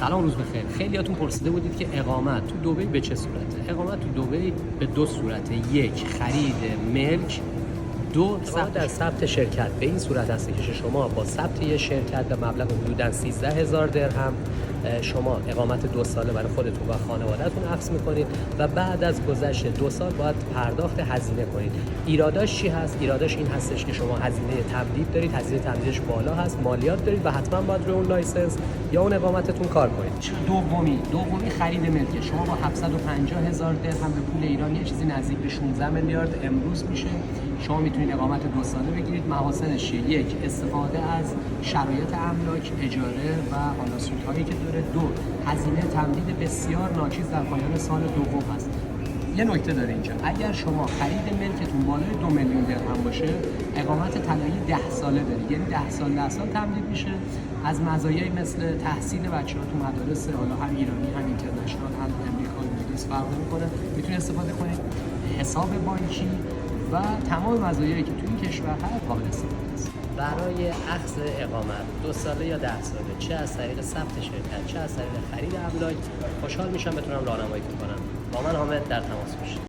سلام، روز بخیر. خیلیاتون پرسیده بودید که اقامت تو دبی به چه صورته؟ اقامت تو دبی به دو صورته: یک، خرید ملک، دو، در ثبت شرکت. به این صورت هست که شما با ثبت یه شرکت به مبلغ حدوداً 13000 درهم شما اقامت 2 ساله برای خودتون و خانواده‌تون اخذ می‌کنید و بعد از گذشت 2 سال باید پرداخت هزینه کنید. ایراداش چی هست؟ ایراداش این هستش که شما هزینه تمدید دارید، هزینه تمدیدش بالا هست، مالیات دارید و حتما باید روی اون لایسنس یا اون اقامتتون کار کنید. دومی خرید ملک. شما با 750,000 درهم به پول ایرانی چیزی نزدیک به 16 میلیارد امروز میشه. شما میتونید اقامت 2 ساله بگیرید. محاسنش یک، استفاده از شرایط املاک، اجاره و حالا سودهایی که داره. دو، هزینه تمدید بسیار ناچیز در پایان سال دوم هست. یه نکته داره اینجا: اگر شما خرید ملکتون بالای 2 میلیون درهم باشه، اقامت طلایی 10 ساله دارید، یعنی 10 سال تمدید میشه. از مزایایی مثل تحصیل بچه‌ها تو مدارس حالا هم ایرانی هم اینترنشنال هم امریکایی انگلیس فرق نمی‌کنه، میتونید استفاده کنید. حساب بانکی و تمام مزایایی که تو این کشور هست قابل استفاده است. برای اخذ اقامت 2 ساله یا 10 ساله، چه از طریق ثبت شرکت چه از طریق خرید املاک، خوشحال میشم بتونم راهنماییتون کنم. با من حامد در تماس باشید.